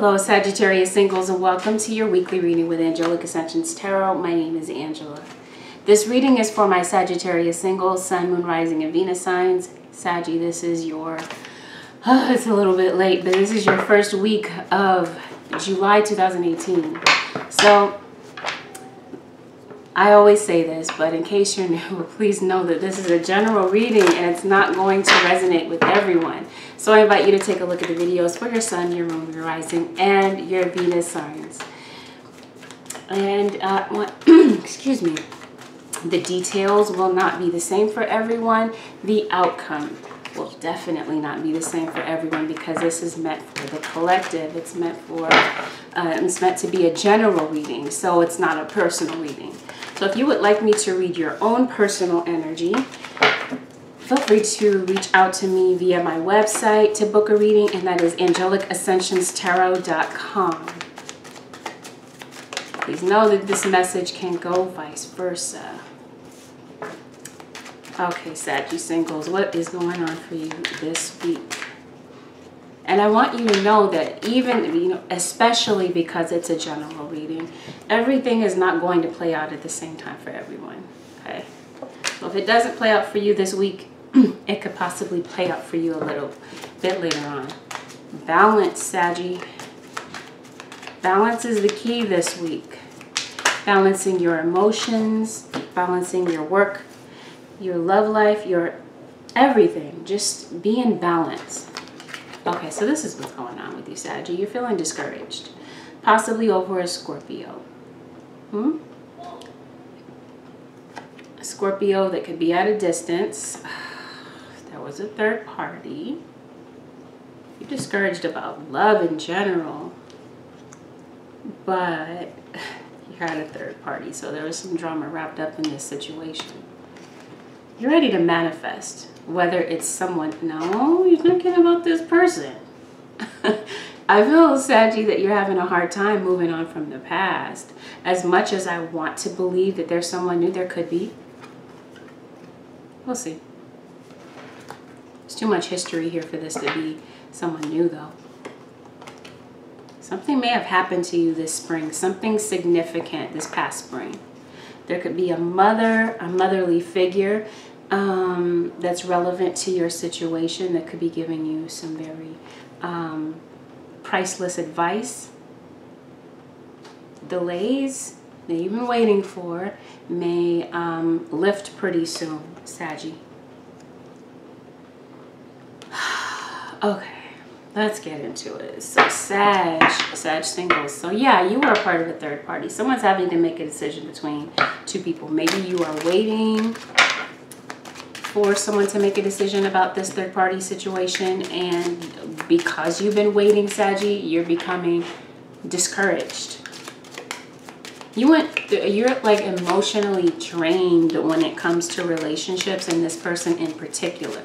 Hello Sagittarius singles, and welcome to your weekly reading with Angelic Ascensions Tarot. My name is Angela. This reading is for my Sagittarius singles, Sun, Moon, Rising, and Venus signs. Saggy, this is your, it's a little bit late, but this is your first week of July 2018. So, I always say this, but in case you're new, please know that this is a general reading and it's not going to resonate with everyone. So I invite you to take a look at the videos for your Sun, your Moon, your Rising, and your Venus signs. And, excuse me, the details will not be the same for everyone. The outcome will definitely not be the same for everyone because this is meant for the collective. It's meant to be a general reading, so it's not a personal reading. So if you would like me to read your own personal energy, feel free to reach out to me via my website to book a reading, and that is AngelicAscensionsTarot.com. Please know that this message can go vice versa. Okay, Saggy singles, what is going on for you this week? And I want you to know that even, especially because it's a general reading, everything is not going to play out at the same time for everyone, okay? So if it doesn't play out for you this week, it could possibly play out for you a little bit later on. Balance, Saggy. Balance is the key this week. Balancing your emotions, balancing your work, your love life, your everything. Just be in balance. Okay, so this is what's going on with you, Saggy. You're feeling discouraged, possibly over a Scorpio. A Scorpio that could be at a distance. There was a third party. You're discouraged about love in general, but you had a third party, so there was some drama wrapped up in this situation. You're ready to manifest. Whether it's someone, no, you're thinking about this person. I feel, Saggy, that you're having a hard time moving on from the past. As much as I want to believe that there's someone new, there could be. We'll see. There's too much history here for this to be someone new, though. Something may have happened to you this spring. Something significant this past spring. There could be a motherly figure that's relevant to your situation that could be giving you some very priceless advice. Delays that you've been waiting for may lift pretty soon, Saggy. Okay, let's get into it. So Sag singles. So yeah, you are a part of a third party. Someone's having to make a decision between two people. Maybe you are waiting for someone to make a decision about this third party situation, and because you've been waiting, Saggy, you're becoming discouraged. You're like emotionally drained when it comes to relationships, and this person in particular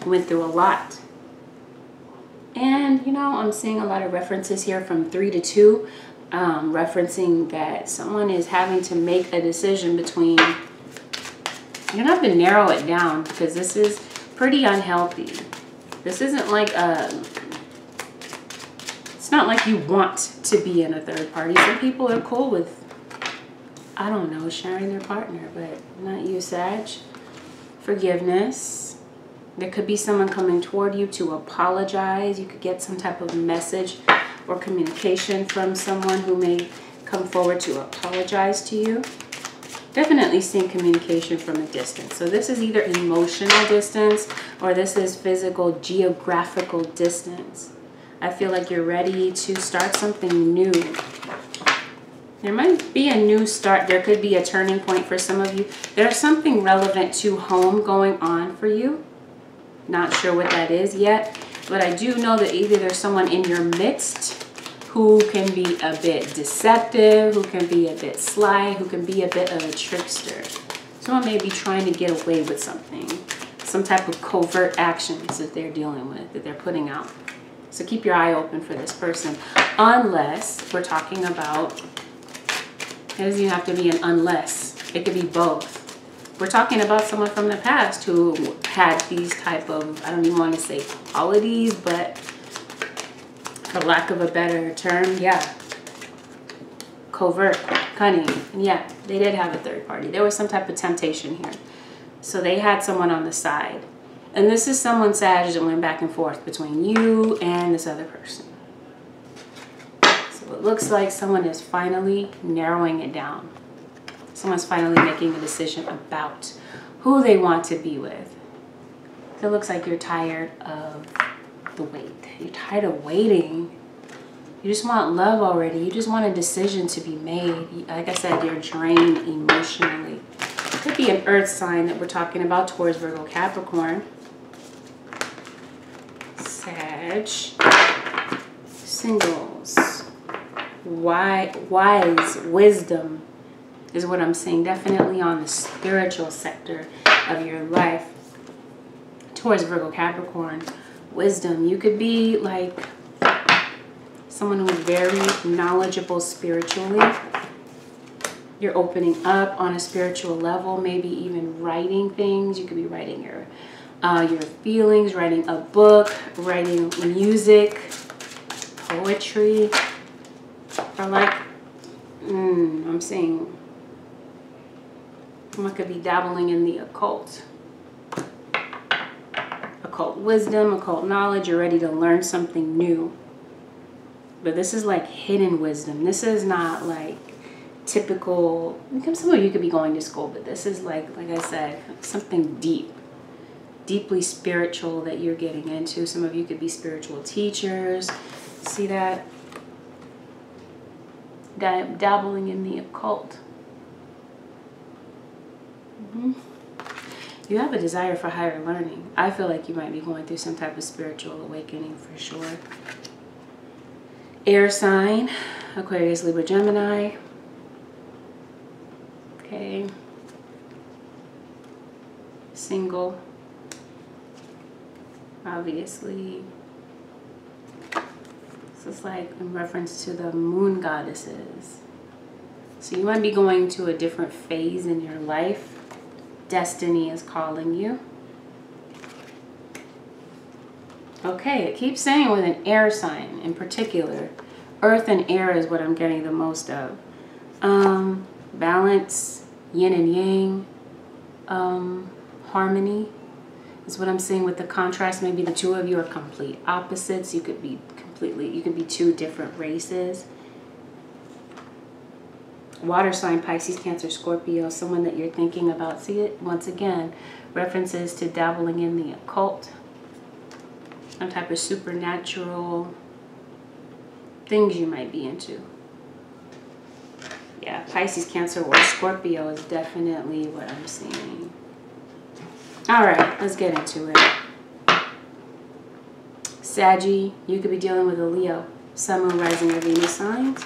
went through a lot. And I'm seeing a lot of references here from 3 to 2, referencing that someone is having to make a decision between. You're going to have to narrow it down because this is pretty unhealthy. This isn't like it's not like you want to be in a third party. Some people are cool with, I don't know, sharing their partner, but not you, Sag. Forgiveness. There could be someone coming toward you to apologize. You could get some type of message or communication from someone who may come forward to apologize to you. Definitely seeing communication from a distance. So this is either emotional distance or this is physical, geographical distance. I feel like you're ready to start something new. There might be a new start. There could be a turning point for some of you. There's something relevant to home going on for you. Not sure what that is yet, but I do know that either there's someone in your midst who can be a bit deceptive, who can be a bit sly, who can be a bit of a trickster. Someone may be trying to get away with something, some type of covert actions that they're dealing with, that they're putting out. So keep your eye open for this person, unless we're talking about, it doesn't even have to be an unless, it could be both. We're talking about someone from the past who had these type of, I don't even want to say qualities, but For lack of a better term, yeah. Covert, cunning. And yeah, they did have a third party. There was some type of temptation here. So they had someone on the side. And this is someone, Sag, that went back and forth between you and this other person. So it looks like someone is finally narrowing it down. Someone's finally making a decision about who they want to be with. It looks like you're tired of the wait. You're tired of waiting. You just want love already. You just want a decision to be made. Like I said, you're drained emotionally. It could be an earth sign that we're talking about, Taurus, Virgo, Capricorn. Sag. Singles. Wise wisdom is what I'm saying. Definitely on the spiritual sector of your life. Taurus, Virgo, Capricorn. Wisdom. You could be like someone who's very knowledgeable spiritually. You're opening up on a spiritual level, maybe even writing things. You could be writing your feelings, writing a book, writing music, poetry, or like, I'm saying, someone could be dabbling in the occult. Occult wisdom, occult knowledge. You're ready to learn something new. But this is like hidden wisdom. This is not like typical. Some of you could be going to school, but this is like I said, something deep, deeply spiritual that you're getting into. Some of you could be spiritual teachers. See that? Dabbling in the occult. You have a desire for higher learning. I feel like you might be going through some type of spiritual awakening for sure. Air sign, Aquarius, Libra, Gemini. Okay. Single. Obviously. This is like in reference to the moon goddesses. So you might be going to a different phase in your life. Destiny is calling you. Okay, it keeps saying with an air sign in particular. Earth and air is what I'm getting the most of. Balance, yin and yang, harmony is what I'm seeing with the contrast. Maybe the two of you are complete opposites. You could be two different races. Water sign, Pisces, Cancer, Scorpio, someone that you're thinking about. See it once again, references to dabbling in the occult, some type of supernatural things you might be into. Yeah, Pisces, Cancer, or Scorpio is definitely what I'm seeing. All right, let's get into it. Saggy, you could be dealing with a Leo, Sun, Moon, Rising, or Venus signs.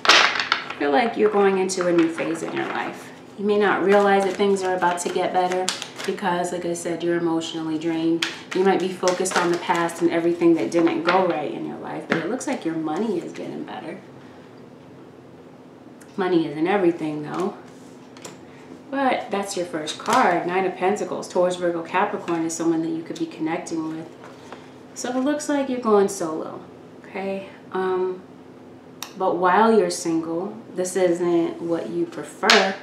I feel like you're going into a new phase in your life. You may not realize that things are about to get better because, like I said, you're emotionally drained. You might be focused on the past and everything that didn't go right in your life, but it looks like your money is getting better. Money isn't everything, though. But that's your first card, Nine of Pentacles. Taurus, Virgo, Capricorn is someone that you could be connecting with. So it looks like you're going solo, okay? But while you're single, this isn't what you prefer.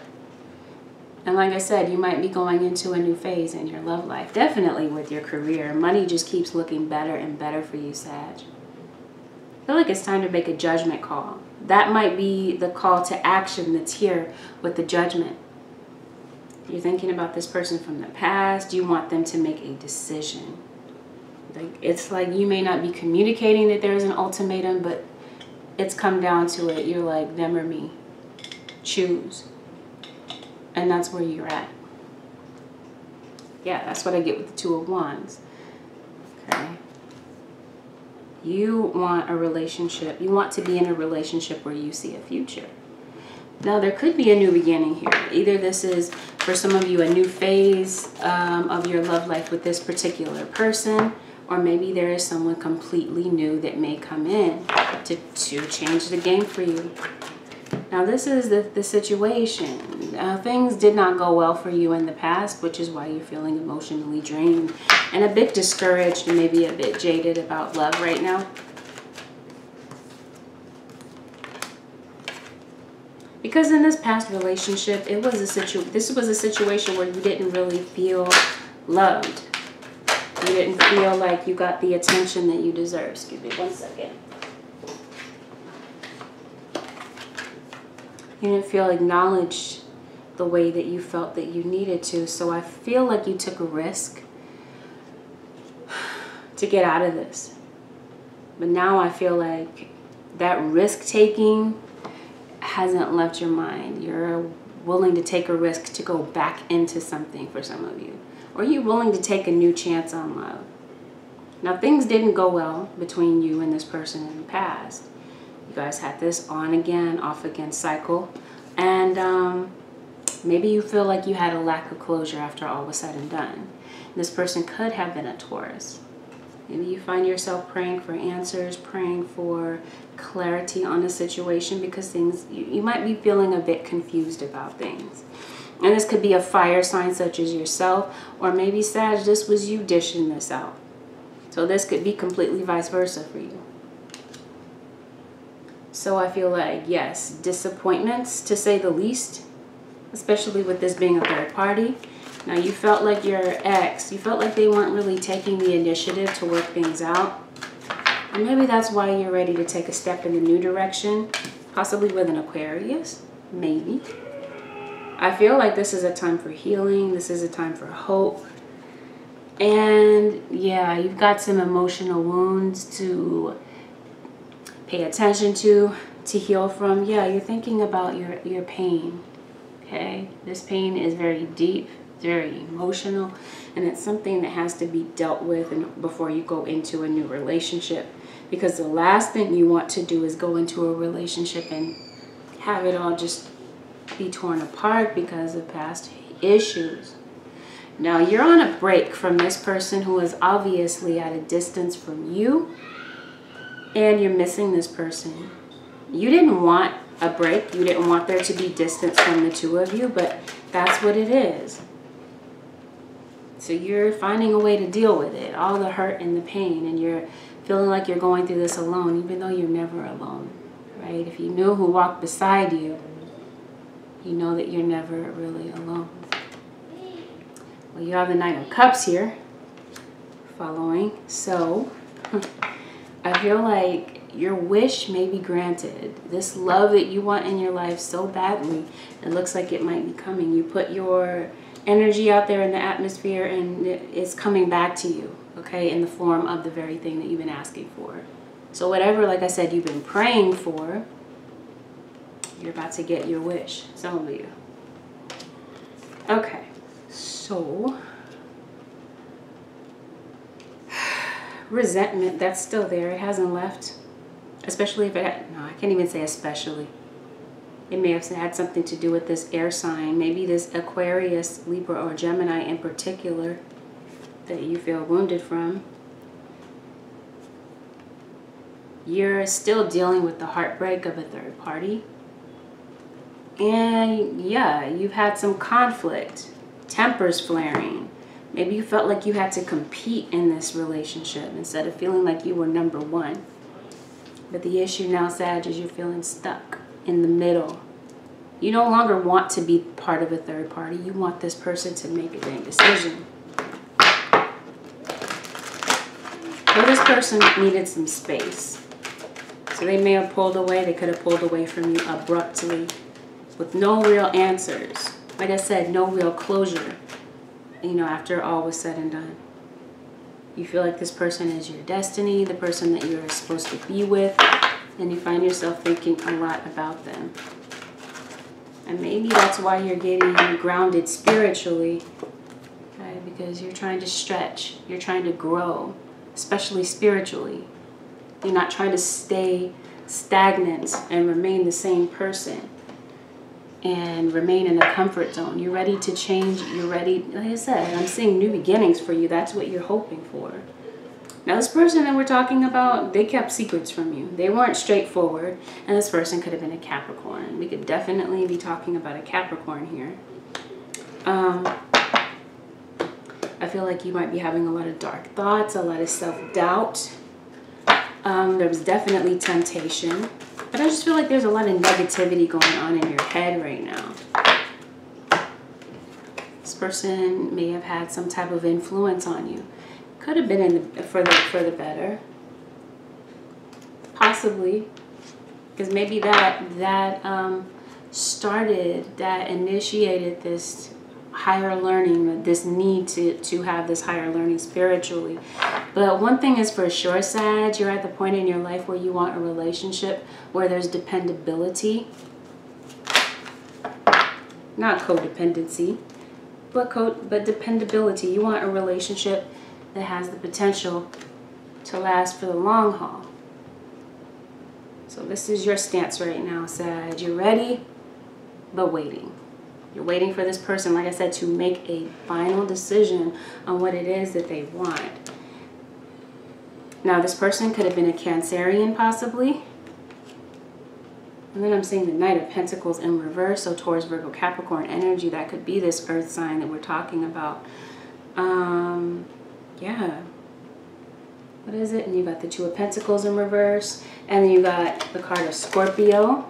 And like I said, you might be going into a new phase in your love life. Definitely with your career. Money just keeps looking better and better for you, Sag. I feel like it's time to make a judgment call. That might be the call to action that's here with the judgment. You're thinking about this person from the past. You want them to make a decision. It's like you may not be communicating that there's an ultimatum, but it's come down to it. You're like, them or me. Choose. And that's where you're at. Yeah, that's what I get with the Two of Wands. Okay. You want a relationship. You want to be in a relationship where you see a future. Now, there could be a new beginning here. Either this is, for some of you, a new phase of your love life with this particular person, or maybe there is someone completely new that may come in to change the game for you. Now, this is the situation. Things did not go well for you in the past, which is why you're feeling emotionally drained and a bit discouraged and maybe a bit jaded about love right now. Because in this past relationship, this was a situation where you didn't really feel loved. You didn't feel like you got the attention that you deserve. Excuse me 1 second. You didn't feel acknowledged the way that you felt that you needed to. So I feel like you took a risk to get out of this. But now I feel like that risk-taking hasn't left your mind. You're willing to take a risk to go back into something for some of you. Or you're willing to take a new chance on love. Now, things didn't go well between you and this person in the past. You guys had this on again, off again cycle. And maybe you feel like you had a lack of closure after all was said and done. This person could have been a Taurus. Maybe you find yourself praying for answers, praying for clarity on a situation because you might be feeling a bit confused about things. And this could be a fire sign such as yourself, or maybe Sag, this was you dishing this out. So this could be completely vice versa for you. So I feel like, yes, disappointments to say the least, especially with this being a third party. Now you felt like your ex, you felt like they weren't really taking the initiative to work things out. And maybe that's why you're ready to take a step in a new direction, possibly with an Aquarius, maybe. I feel like this is a time for healing. This is a time for hope. And yeah, you've got some emotional wounds to pay attention to heal from. Yeah, you're thinking about your pain. Okay, this pain is very deep, very emotional, and it's something that has to be dealt with before you go into a new relationship. Because the last thing you want to do is go into a relationship and have it all just be torn apart because of past issues. Now you're on a break from this person who is obviously at a distance from you, and you're missing this person. You didn't want a break. You didn't want there to be distance from the two of you, but that's what it is. So you're finding a way to deal with it, all the hurt and the pain, and you're feeling like you're going through this alone, even though you're never alone, right? If you knew who walked beside you, you know that you're never really alone. Well, you have the Knight of Cups here following. So I feel like your wish may be granted. This love that you want in your life so badly, it looks like it might be coming. You put your energy out there in the atmosphere and it's coming back to you, okay, in the form of the very thing that you've been asking for. So whatever, like I said, you've been praying for, you're about to get your wish, some of you. Okay, so resentment, that's still there. It hasn't left. Especially if it had, no, I can't even say especially. It may have had something to do with this air sign. Maybe this Aquarius, Libra, or Gemini in particular that you feel wounded from. You're still dealing with the heartbreak of a third party. And yeah, you've had some conflict, tempers flaring. Maybe you felt like you had to compete in this relationship instead of feeling like you were number one. But the issue now, Sag, is you're feeling stuck in the middle. You no longer want to be part of a third party. You want this person to make a dang decision. Well, this person needed some space. So they may have pulled away. They could have pulled away from you abruptly with no real answers. Like I said, no real closure, you know, after all was said and done. You feel like this person is your destiny, the person that you're supposed to be with, and you find yourself thinking a lot about them. And maybe that's why you're getting grounded spiritually, right? Because you're trying to stretch, you're trying to grow, especially spiritually. You're not trying to stay stagnant and remain the same person and remain in a comfort zone. You're ready to change. You're ready. Like I said, I'm seeing new beginnings for you. That's what you're hoping for. Now, this person that we're talking about, they kept secrets from you. They weren't straightforward. And this person could have been a Capricorn. We could definitely be talking about a Capricorn here. I feel like you might be having a lot of dark thoughts, a lot of self-doubt. There was definitely temptation. But I just feel like there's a lot of negativity going on in your head right now. This person may have had some type of influence on you. Could have been for the better. Possibly. Because maybe that initiated this higher learning, this need to have this higher learning spiritually. But one thing is for sure, Sag, you're at the point in your life where you want a relationship where there's dependability. Not codependency, but dependability. You want a relationship that has the potential to last for the long haul. So this is your stance right now, Sag. You're ready, but waiting. You're waiting for this person, like I said, to make a final decision on what it is that they want. Now, this person could have been a Cancerian, possibly. And then I'm seeing the Knight of Pentacles in reverse, so Taurus, Virgo, Capricorn energy. That could be this earth sign that we're talking about. Yeah. What is it? And you got the Two of Pentacles in reverse. And then you got the card of Scorpio.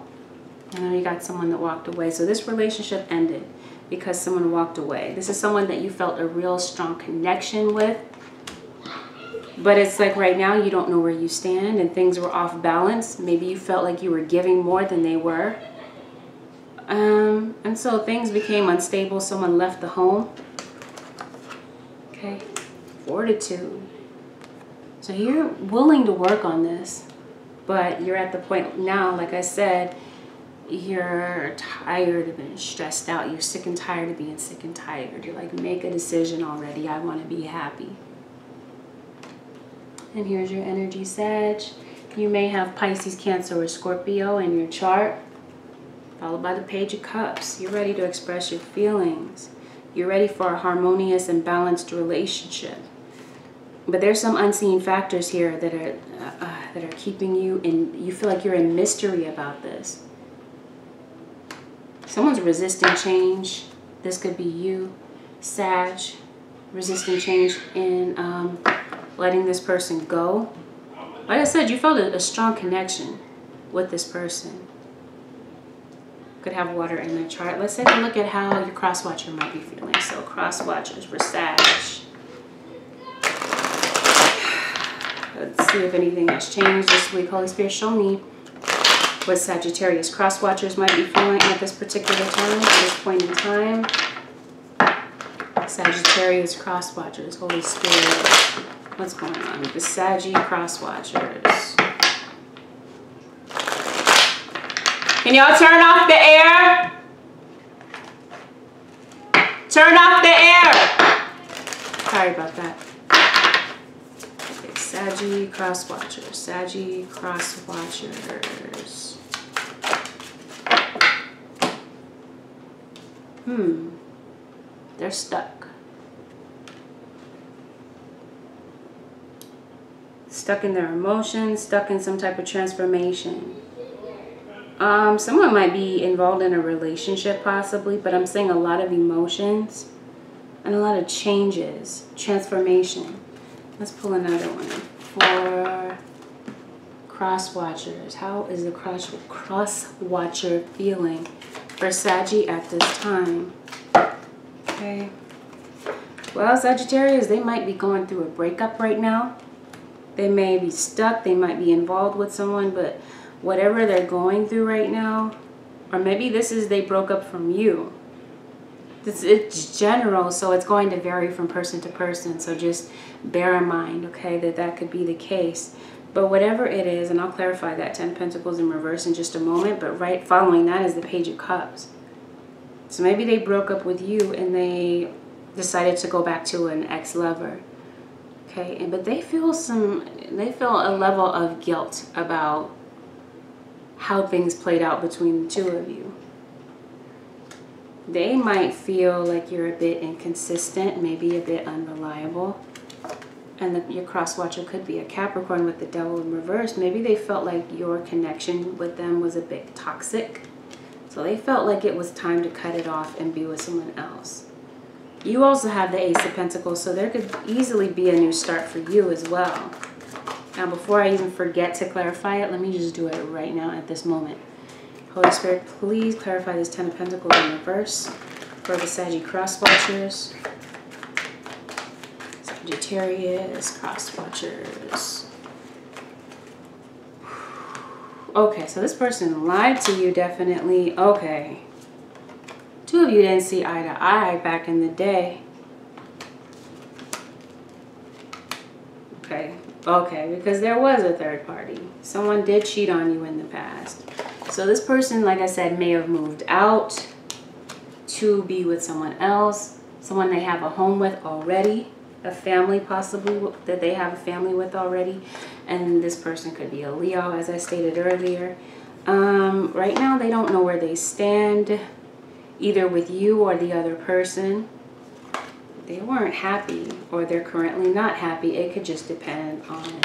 And then you got someone that walked away. So this relationship ended because someone walked away. This is someone that you felt a real strong connection with. But it's like right now you don't know where you stand and things were off balance. Maybe you felt like you were giving more than they were. And so things became unstable. Someone left the home. Okay. Fortitude. So you're willing to work on this. But you're at the point now, like I said, you're tired of being stressed out. You're sick and tired of being sick and tired. You're like, make a decision already. I want to be happy. And here's your energy, Sag. You may have Pisces, Cancer, or Scorpio in your chart, followed by the Page of Cups. You're ready to express your feelings. You're ready for a harmonious and balanced relationship. But there's some unseen factors here that are keeping you in. You feel like you're in mystery about this. Someone's resisting change. This could be you, Sag, resisting change in letting this person go. Like I said, you felt a strong connection with this person. Could have water in their chart. Let's take a look at how your cross watcher might be feeling. So cross watchers for Sag. Let's see if anything has changed this week. Holy Spirit, show me what Sagittarius cross watchers might be feeling at this particular time, at this point in time. Sagittarius cross watchers, Holy Spirit, what's going on with the Saggy cross watchers? Can y'all turn off the air? Turn off the air! Sorry about that. Okay, Saggy cross watchers, Saggy cross watchers. They're stuck. Stuck in their emotions, stuck in some type of transformation. Someone might be involved in a relationship possibly, but I'm seeing a lot of emotions and a lot of changes, transformation. Let's pull another one for cross watchers. How is the cross watcher feeling for Saggy at this time? Okay. Well, Sagittarius, they might be going through a breakup right now. They may be stuck. They might be involved with someone, but whatever they're going through right now, or maybe this is they broke up from you. It's general, so it's going to vary from person to person. So just bear in mind, okay, that could be the case. But whatever it is, and I'll clarify that 10 of Pentacles in reverse in just a moment, but right following that is the Page of Cups. So maybe they broke up with you and they decided to go back to an ex-lover. Okay, but they feel a level of guilt about how things played out between the two of you. They might feel like you're a bit inconsistent, maybe a bit unreliable. And your cross watcher could be a Capricorn with the Devil in reverse. Maybe they felt like your connection with them was a bit toxic. So they felt like it was time to cut it off and be with someone else. You also have the Ace of Pentacles, so there could easily be a new start for you as well. Now, before I even forget to clarify it, let me just do it right now at this moment. Holy Spirit, please clarify this 10 of Pentacles in reverse for the Saggy cross watchers. Sagittarius cross watchers. Okay, so this person lied to you, definitely. Okay. Two of you didn't see eye to eye back in the day. Okay, because there was a third party. Someone did cheat on you in the past. So this person, like I said, may have moved out to be with someone else. Someone they have a home with already. A family possibly that they have a family with already. And this person could be a Leo, as I stated earlier. Right now, they don't know where they stand, either with you or the other person. They weren't happy, or they're currently not happy. It could just depend on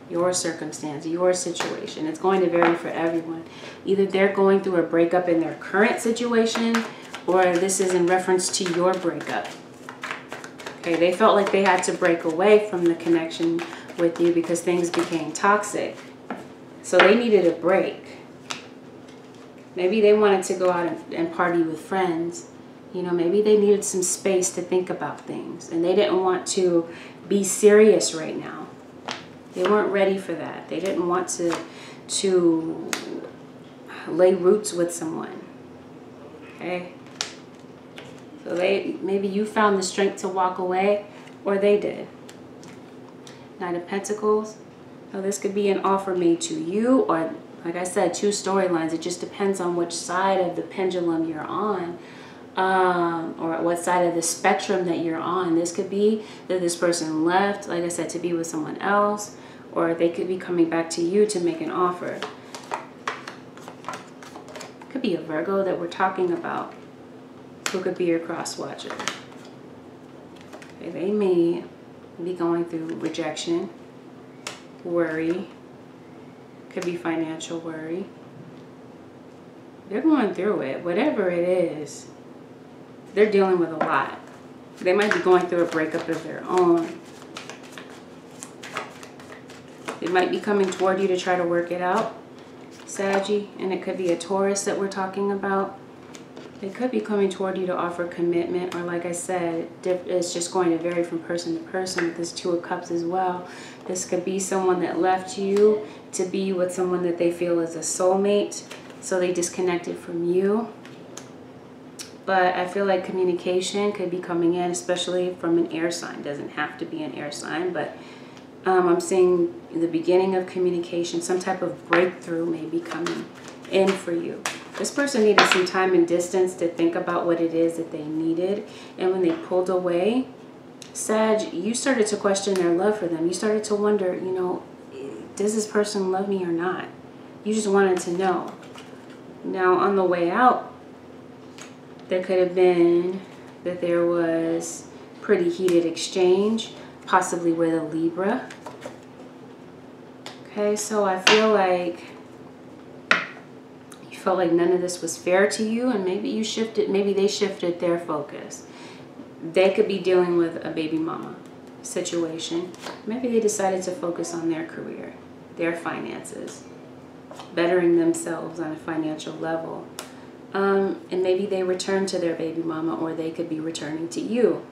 your circumstance, your situation. It's going to vary for everyone. Either they're going through a breakup in their current situation, or this is in reference to your breakup. Okay, they felt like they had to break away from the connection with you because things became toxic. So they needed a break. Maybe they wanted to go out and party with friends. You know, maybe they needed some space to think about things. And they didn't want to be serious right now. They weren't ready for that. They didn't want to lay roots with someone. Okay? So maybe you found the strength to walk away, or they did. Knight of Pentacles. Now this could be an offer made to you, or like I said, two storylines. It just depends on which side of the pendulum you're on, or what side of the spectrum that you're on. This could be that this person left, like I said, to be with someone else, or they could be coming back to you to make an offer. Could be a Virgo that we're talking about, who could be your cross watcher. Okay, they may be going through rejection, worry. Could be financial worry. They're going through it. Whatever it is, they're dealing with a lot. They might be going through a breakup of their own. They might be coming toward you to try to work it out, Saggy. And it could be a Taurus that we're talking about. They could be coming toward you to offer commitment, or like I said, it's just going to vary from person to person with this Two of Cups as well. This could be someone that left you to be with someone that they feel is a soulmate, so they disconnected from you. But I feel like communication could be coming in, especially from an air sign. Doesn't have to be an air sign, but I'm seeing the beginning of communication. Some type of breakthrough may be coming in for you. This person needed some time and distance to think about what it is that they needed. And when they pulled away, Sag, you started to question their love for them. You started to wonder, you know, does this person love me or not? You just wanted to know. Now, on the way out, there could have been that there was pretty heated exchange, possibly with a Libra. Okay, so I feel like you felt like none of this was fair to you, and maybe you shifted, maybe they shifted their focus. They could be dealing with a baby mama situation. Maybe they decided to focus on their career, their finances, bettering themselves on a financial level. And maybe they return to their baby mama, or they could be returning to you.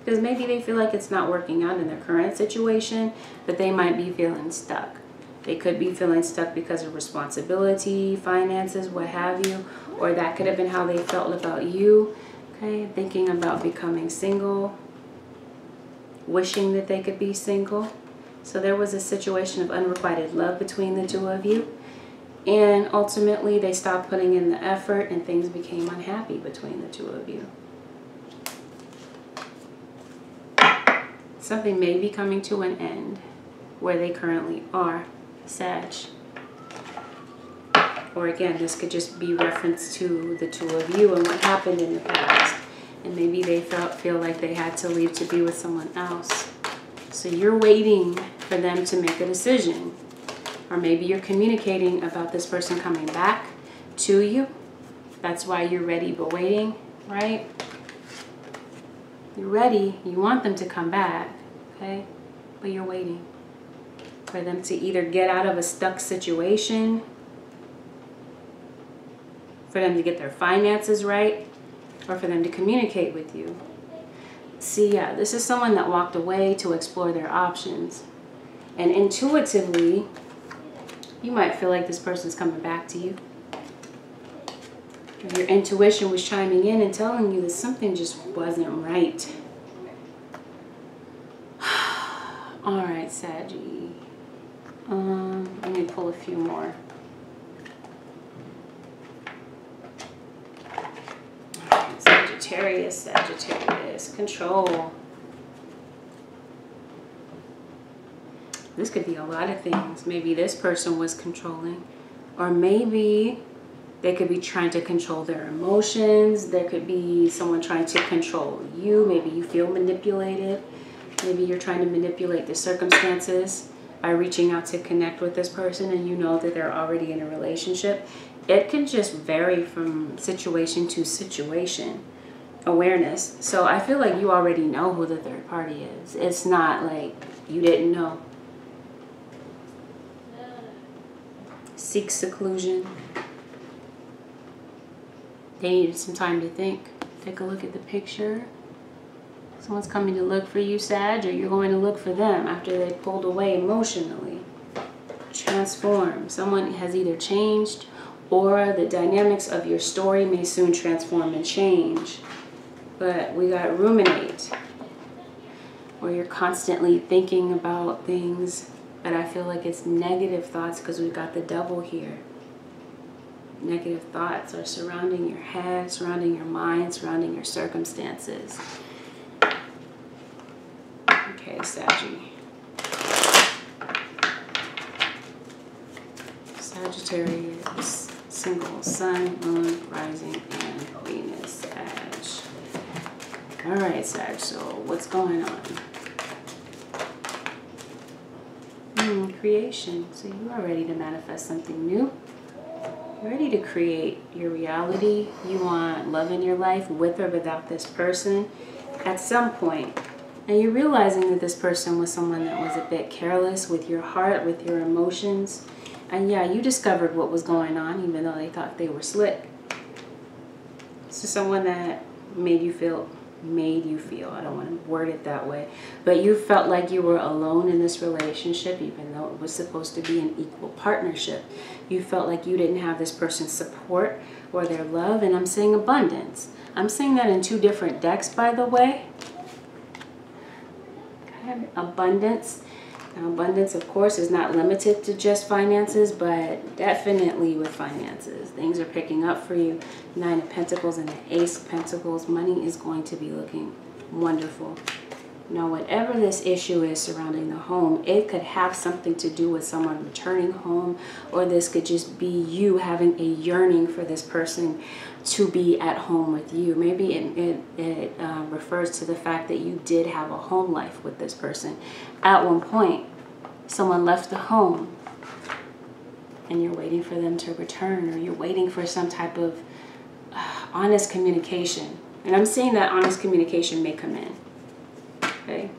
Because maybe they feel like it's not working out in their current situation, but they might be feeling stuck. They could be feeling stuck because of responsibility, finances, what have you. Or that could have been how they felt about you. Okay, thinking about becoming single, wishing that they could be single. So there was a situation of unrequited love between the two of you. And ultimately, they stopped putting in the effort and things became unhappy between the two of you. Something may be coming to an end where they currently are, Sag. Or again, this could just be reference to the two of you and what happened in the past. And maybe they feel like they had to leave to be with someone else. So you're waiting for them to make a decision. Or maybe you're communicating about this person coming back to you. That's why you're ready but waiting, right? You're ready. You want them to come back, okay? but you're waiting for them to either get out of a stuck situation, for them to get their finances right, or for them to communicate with you. See, yeah, this is someone that walked away to explore their options. And intuitively, you might feel like this person's coming back to you. Your intuition was chiming in and telling you that something just wasn't right. All right, Saggy. Let me pull a few more. All right, Sagittarius, control. This could be a lot of things. Maybe this person was controlling, or maybe they could be trying to control their emotions. There could be someone trying to control you. Maybe you feel manipulated. Maybe you're trying to manipulate the circumstances by reaching out to connect with this person, and you know that they're already in a relationship. It can just vary from situation to situation. Awareness. So I feel like you already know who the third party is. It's not like you didn't know. Seek seclusion. They needed some time to think. Take a look at the picture. Someone's coming to look for you, Sag, or you're going to look for them after they pulled away emotionally. Transform. Someone has either changed, or the dynamics of your story may soon transform and change. But we got ruminate, where you're constantly thinking about things, but I feel like it's negative thoughts because we've got the devil here. Negative thoughts are surrounding your head, surrounding your mind, surrounding your circumstances. Okay, Saggy. Sagittarius, single, sun, moon, rising, and Venus, Sag. All right, Sag, so what's going on? Creation. So you are ready to manifest something new. You're ready to create your reality. You want love in your life with or without this person at some point. And you're realizing that this person was someone that was a bit careless with your heart, with your emotions. And yeah, you discovered what was going on, even though they thought they were slick. So someone that made you feel, I don't want to word it that way, but you felt like you were alone in this relationship, even though it was supposed to be an equal partnership. You felt like you didn't have this person's support or their love, and I'm saying abundance. I'm saying that in two different decks, by the way. Okay. Abundance. Now, abundance, of course, is not limited to just finances, but definitely with finances. Things are picking up for you. 9 of Pentacles and the Ace of Pentacles. Money is going to be looking wonderful. Now, whatever this issue is surrounding the home, it could have something to do with someone returning home, or this could just be you having a yearning for this person to be at home with you. Maybe it refers to the fact that you did have a home life with this person. At one point, someone left the home and you're waiting for them to return, or you're waiting for some type of honest communication. And I'm saying that honest communication may come in. Okay?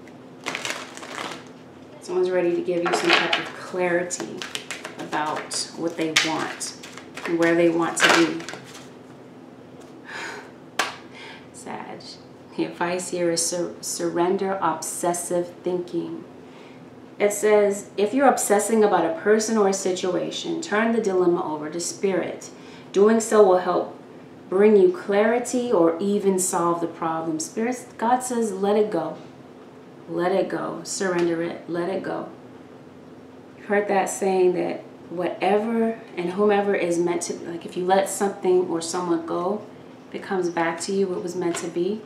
Someone's ready to give you some type of clarity about what they want and where they want to be. Sag. The advice here is surrender obsessive thinking. It says, if you're obsessing about a person or a situation, turn the dilemma over to spirit. Doing so will help bring you clarity or even solve the problem. Spirit, God says, let it go. Let it go. Surrender it. Let it go. You've heard that saying that whatever and whomever is meant to, like if you let something or someone go, it comes back to you what was meant to be.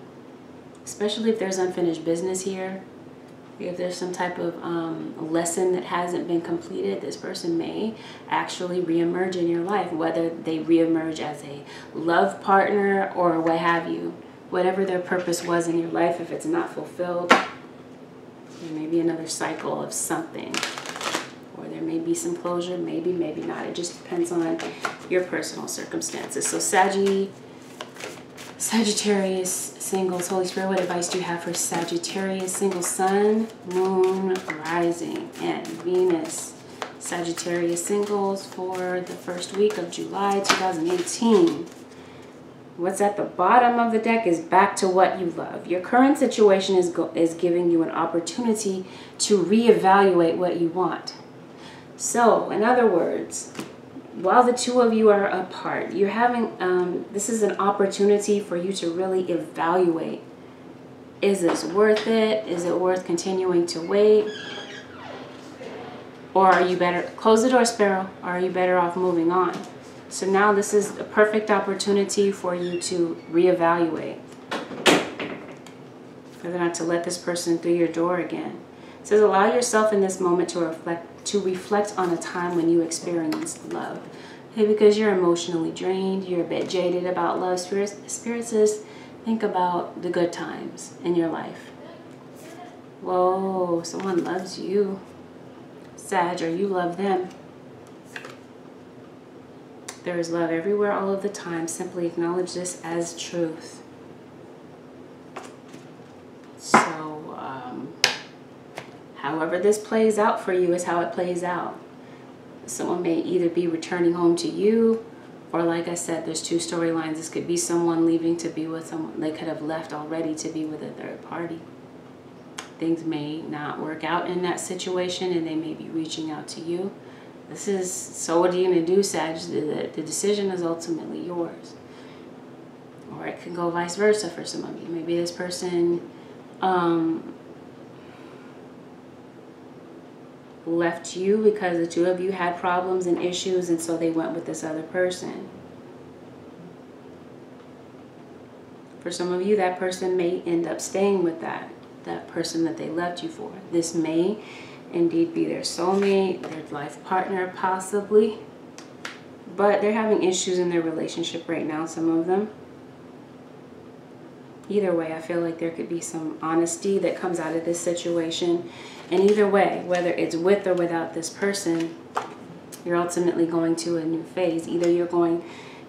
Especially if there's unfinished business here. If there's some type of lesson that hasn't been completed, this person may actually reemerge in your life, whether they reemerge as a love partner or what have you. Whatever their purpose was in your life, if it's not fulfilled, there may be another cycle of something. Or there may be some closure, maybe, maybe not. It just depends on your personal circumstances. So Saggy, Sagittarius singles, Holy Spirit, what advice do you have for Sagittarius single sun, moon, rising, and Venus? Sagittarius singles for the first week of July 2018. What's at the bottom of the deck is back to what you love. Your current situation is giving you an opportunity to reevaluate what you want. So, in other words, while the two of you are apart, you're having, this is an opportunity for you to really evaluate. Is this worth it? Is it worth continuing to wait? Or are you better, close the door, Sparrow, or are you better off moving on? So now this is a perfect opportunity for you to reevaluate. Whether or not to let this person through your door again. It says allow yourself in this moment to reflect on a time when you experienced love. Okay, because you're emotionally drained, you're a bit jaded about love. Spirit says think about the good times in your life. Whoa, someone loves you, Sag, or you love them. There is love everywhere, all of the time. Simply acknowledge this as truth. So, however this plays out for you is how it plays out. Someone may either be returning home to you, or like I said, there's two storylines. This could be someone leaving to be with someone. They could have left already to be with a third party. Things may not work out in that situation, and they may be reaching out to you. This is, so what are you going to do, Sag? The decision is ultimately yours. Or it can go vice versa for some of you. Maybe this person left you because the two of you had problems and issues, and so they went with this other person. For some of you, that person may end up staying with that person that they left you for. This may indeed be their soulmate, their life partner possibly, but they're having issues in their relationship right now, some of them. Either way, I feel like there could be some honesty that comes out of this situation, and either way, whether it's with or without this person, you're ultimately going to a new phase. Either you're going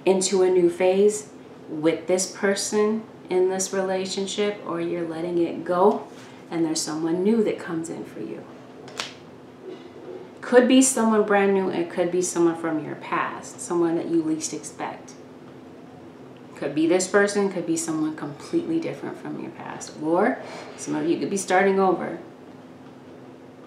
into a new phase with this person in this relationship, or you're letting it go and there's someone new that comes in for you. Could be someone brand new, it could be someone from your past, someone that you least expect. Could be this person, could be someone completely different from your past, or some of you could be starting over.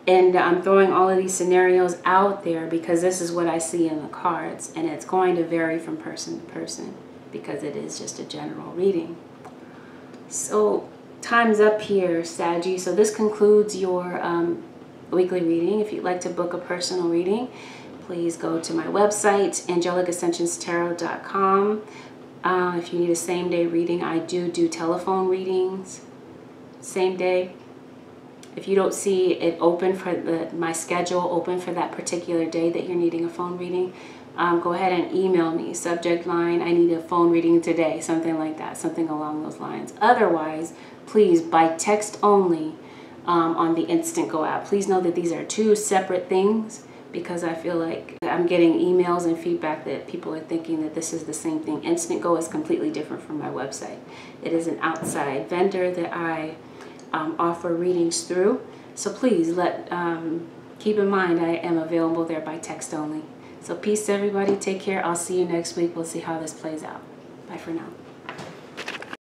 And I'm throwing all of these scenarios out there because this is what I see in the cards, and it's going to vary from person to person because it is just a general reading. So time's up here, Saggy. So this concludes your weekly reading. If you'd like to book a personal reading, please go to my website, AngelicAscensionsTarot.com. If you need a same-day reading, I do telephone readings same day. If you don't see it open for my schedule open for that particular day that you're needing a phone reading, go ahead and email me. Subject line, I need a phone reading today, something like that, something along those lines. Otherwise, please, by text only on the Instant Go app. Please know that these are two separate things, because I feel like I'm getting emails and feedback that people are thinking that this is the same thing. Instant Go is completely different from my website. It is an outside vendor that I offer readings through. So please keep in mind I am available there by text only. So peace, everybody. Take care. I'll see you next week. We'll see how this plays out. Bye for now.